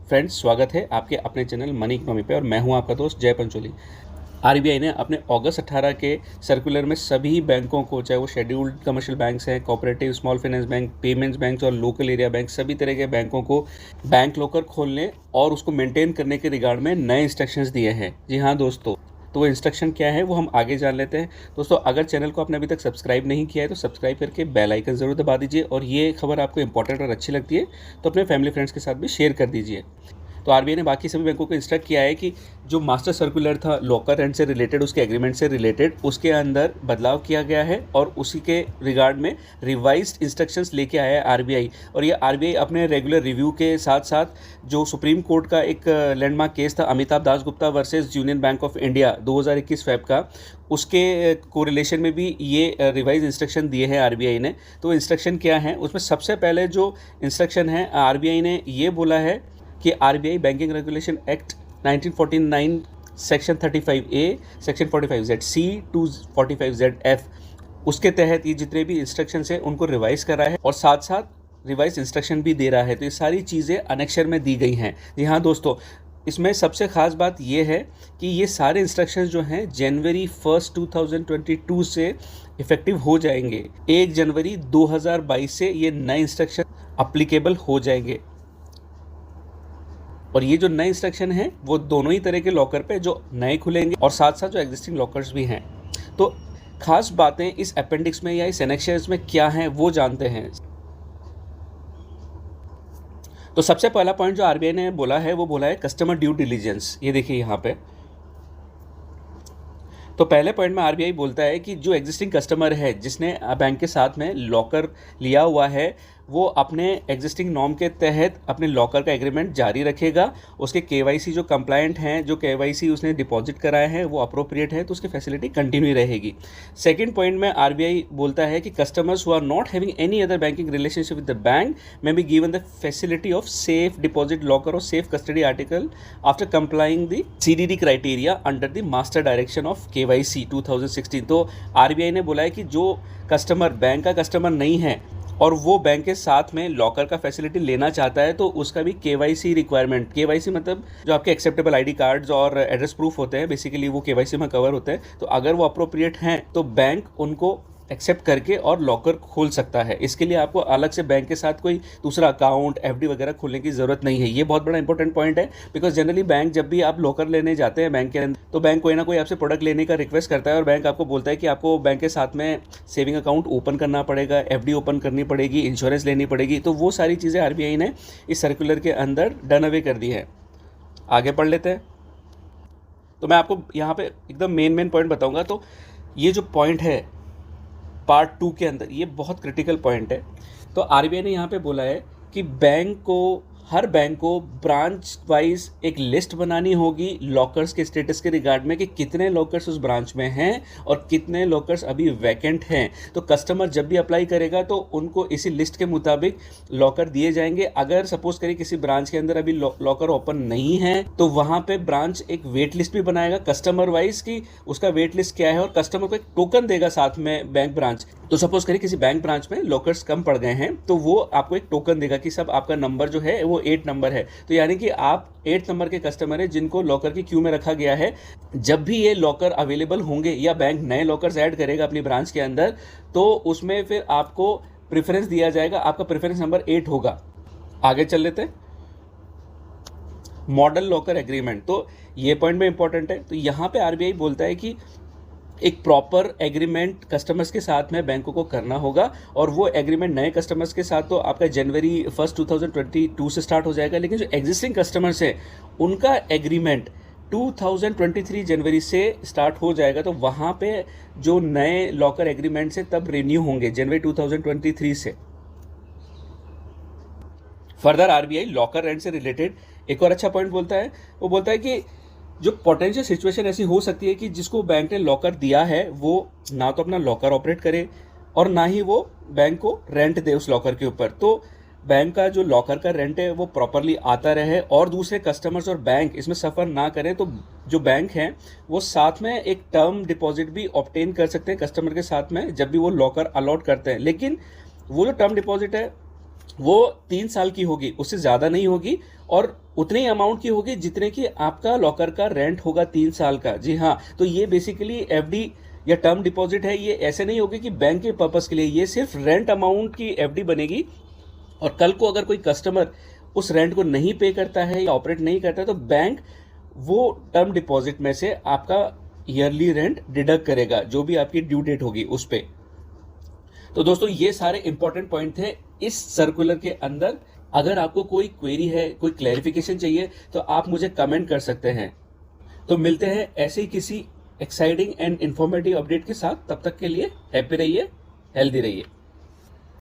Friends, स्वागत है आपके अपने चैनल मनी इकोनॉमी पे और मैं हूं आपका दोस्त जय पंचोली। आरबीआई ने अपने अगस्त 18 के सर्कुलर में सभी बैंकों को, चाहे वो शेड्यूल्ड कमर्शियल बैंक्स हैं, cooperative, small finance bank, payments banks और लोकल एरिया बैंक, सभी तरह के बैंकों को बैंक लॉकर खोलने और उसको मेंटेन करने के रिगार्ड में नए इंस्ट्रक्शंस दिए हैं। जी हाँ दोस्तों, तो वो इंस्ट्रक्शन क्या है वो हम आगे जान लेते हैं। दोस्तों, अगर चैनल को आपने अभी तक सब्सक्राइब नहीं किया है तो सब्सक्राइब करके बेल आइकन ज़रूर दबा दीजिए और ये खबर आपको इंपॉर्टेंट और अच्छी लगती है तो अपने फैमिली फ्रेंड्स के साथ भी शेयर कर दीजिए। तो आरबीआई ने बाकी सभी बैंकों को इंस्ट्रक्ट किया है कि जो मास्टर सर्कुलर था लॉकर रेंट से रिलेटेड, उसके एग्रीमेंट से रिलेटेड, उसके अंदर बदलाव किया गया है और उसी के रिगार्ड में रिवाइज्ड इंस्ट्रक्शंस लेके आया है आरबीआई। और ये आरबीआई अपने रेगुलर रिव्यू के साथ साथ जो सुप्रीम कोर्ट का एक लैंडमार्क केस था Amitabh Das Gupta versus Union Bank of India 2021 Feb का, उसके कोरिलेशन में भी ये रिवाइज इंस्ट्रक्शन दिए हैं आरबीआई ने। तो इंस्ट्रक्शन क्या है, उसमें सबसे पहले जो इंस्ट्रक्शन है आरबीआई ने ये बोला है कि RBI banking regulation act 1949 section 35A, section 45ZC to 45ZF, उसके तहत ये जितने भी इंस्ट्रक्शंस हैं उनको रिवाइज कर रहा है और साथ साथ रिवाइज इंस्ट्रक्शन भी दे रहा है। तो ये सारी चीज़ें अनेक्शर में दी गई हैं। जी हाँ दोस्तों, इसमें सबसे ख़ास बात ये है कि ये सारे इंस्ट्रक्शंस जो हैं जनवरी 1 2022 से इफ़ेक्टिव हो जाएंगे। 1 जनवरी 2022 से ये नए इंस्ट्रक्शन अप्लीकेबल हो जाएंगे और ये जो नए इंस्ट्रक्शन हैं वो दोनों ही तरह के लॉकर पे जो नए खुलेंगे और साथ साथ जो एग्जिस्टिंग लॉकर्स भी हैं। तो खास बातें इस अपेंडिक्स में या इस एनेक्शर्स में क्या हैं वो जानते हैं। तो सबसे पहला पॉइंट जो आरबीआई ने बोला है वो बोला है कस्टमर ड्यू डिलिजेंस। ये देखिए यहाँ पे, तो पहले पॉइंट में आरबीआई बोलता है कि जो एग्जिस्टिंग कस्टमर है जिसने बैंक के साथ में लॉकर लिया हुआ है वो अपने एग्जिस्टिंग नॉर्म के तहत अपने लॉकर का एग्रीमेंट जारी रखेगा। उसके केवाईसी जो कंप्लायंट हैं, जो केवाईसी उसने डिपॉजिट कराए हैं वो अप्रोप्रिएट है तो उसकी फैसिलिटी कंटिन्यू रहेगी। सेकंड पॉइंट में आरबीआई बोलता है कि customers who are not having any other banking relationship with the bank may be given the facility of safe deposit locker और safe custody article after complying the CDD criteria under the master direction of KYC 2016। तो RBI ने बोला है कि जो customer bank का customer नहीं है और वो बैंक के साथ में लॉकर का फैसिलिटी लेना चाहता है तो उसका भी केवाईसी रिक्वायरमेंट, केवाईसी मतलब जो आपके एक्सेप्टेबल आईडी कार्ड्स और एड्रेस प्रूफ होते हैं, बेसिकली वो केवाईसी में कवर होते हैं। तो अगर वो अप्रोप्रिएट हैं तो बैंक उनको एक्सेप्ट करके और लॉकर खोल सकता है। इसके लिए आपको अलग से बैंक के साथ कोई दूसरा अकाउंट, एफडी वगैरह खोलने की ज़रूरत नहीं है। ये बहुत बड़ा इंपॉर्टेंट पॉइंट है बिकॉज जनरली बैंक जब भी आप लॉकर लेने जाते हैं बैंक के अंदर तो बैंक कोई ना कोई आपसे प्रोडक्ट लेने का रिक्वेस्ट करता है और बैंक आपको बोलता है कि आपको बैंक के साथ में सेविंग अकाउंट ओपन करना पड़ेगा, एफडी ओपन करनी पड़ेगी, इंश्योरेंस लेनी पड़ेगी। तो वो सारी चीज़ें आरबीआई ने इस सर्कुलर के अंदर डन अवे कर दी है। आगे पढ़ लेते हैं। तो मैं आपको यहाँ पे एकदम मेन पॉइंट बताऊँगा। तो ये जो पॉइंट है पार्ट 2 के अंदर, ये बहुत क्रिटिकल पॉइंट है। तो आरबीआई ने यहाँ पे बोला है कि हर बैंक को ब्रांच वाइज एक लिस्ट बनानी होगी लॉकर्स के स्टेटस के रिगार्ड में कि कितने लॉकर्स उस ब्रांच में हैं और कितने लॉकर्स अभी वैकेंट हैं। तो कस्टमर जब भी अप्लाई करेगा तो उनको इसी लिस्ट के मुताबिक लॉकर दिए जाएंगे। अगर सपोज करिए किसी ब्रांच के अंदर अभी लॉकर ओपन नहीं है तो वहाँ पे ब्रांच एक वेट लिस्ट भी बनाएगा कस्टमर वाइज कि उसका वेट लिस्ट क्या है और कस्टमर को एक टोकन देगा साथ में बैंक ब्रांच। तो सपोज करिए किसी बैंक ब्रांच में लॉकर्स कम पड़ गए हैं तो वो आपको एक टोकन देगा कि सब आपका नंबर जो है वो 8 नंबर है। तो यानी कि आप 8 नंबर के कस्टमर हैं जिनको लॉकर की क्यू में रखा गया है। जब भी ये लॉकर अवेलेबल होंगे या बैंक नए लॉकर्स ऐड करेगा अपनी ब्रांच के अंदर तो उसमें फिर आपको प्रेफरेंस दिया जाएगा, आपका प्रेफरेंस नंबर 8 होगा। आगे चल लेते हैं। मॉडल लॉकर एग्रीमेंट, तो ये पॉइंट में इंपॉर्टेंट है। तो यहाँ पे आरबीआई बोलता है कि एक प्रॉपर एग्रीमेंट कस्टमर्स के साथ में बैंकों को करना होगा और वो एग्रीमेंट नए कस्टमर्स के साथ तो आपका जनवरी 1 2022 से स्टार्ट हो जाएगा, लेकिन जो एग्जिस्टिंग कस्टमर्स हैं उनका एग्रीमेंट 2023 जनवरी से स्टार्ट हो जाएगा। तो वहाँ पे जो नए लॉकर एग्रीमेंट से तब रिन्यू होंगे जनवरी 2023 से। फर्दर आरबीआई लॉकर रेंट से रिलेटेड एक और अच्छा पॉइंट बोलता है। वो बोलता है कि जो पोटेंशियल सिचुएशन ऐसी हो सकती है कि जिसको बैंक ने लॉकर दिया है वो ना तो अपना लॉकर ऑपरेट करे और ना ही वो बैंक को रेंट दे उस लॉकर के ऊपर। तो बैंक का जो लॉकर का रेंट है वो प्रॉपरली आता रहे और दूसरे कस्टमर्स और बैंक इसमें सफ़र ना करें। तो जो बैंक हैं वो साथ में एक टर्म डिपॉजिट भी ऑब्टेन कर सकते हैं कस्टमर के साथ में जब भी वो लॉकर अलॉट करते हैं। लेकिन वो जो टर्म डिपॉजिट है वो 3 साल की होगी, उससे ज़्यादा नहीं होगी, और उतनी अमाउंट की होगी जितने की आपका लॉकर का रेंट होगा 3 साल का। जी हाँ, तो ये बेसिकली एफडी या टर्म डिपॉजिट है। ये ऐसे नहीं होगी कि बैंक के पर्पस के लिए, ये सिर्फ रेंट अमाउंट की एफडी बनेगी। और कल को अगर कोई कस्टमर उस रेंट को नहीं पे करता है या ऑपरेट नहीं करता है, तो बैंक वो टर्म डिपॉजिट में से आपका ईयरली रेंट डिडक्ट करेगा, जो भी आपकी ड्यू डेट होगी उस पे। तो दोस्तों ये सारे इंपॉर्टेंट पॉइंट थे इस सर्कुलर के अंदर। अगर आपको कोई क्वेरी है, कोई क्लैरिफिकेशन चाहिए, तो आप मुझे कमेंट कर सकते हैं। तो मिलते हैं ऐसे ही किसी एक्साइटिंग एंड इंफॉर्मेटिव अपडेट के साथ। तब तक के लिए हैप्पी रहिए, हेल्दी रहिए।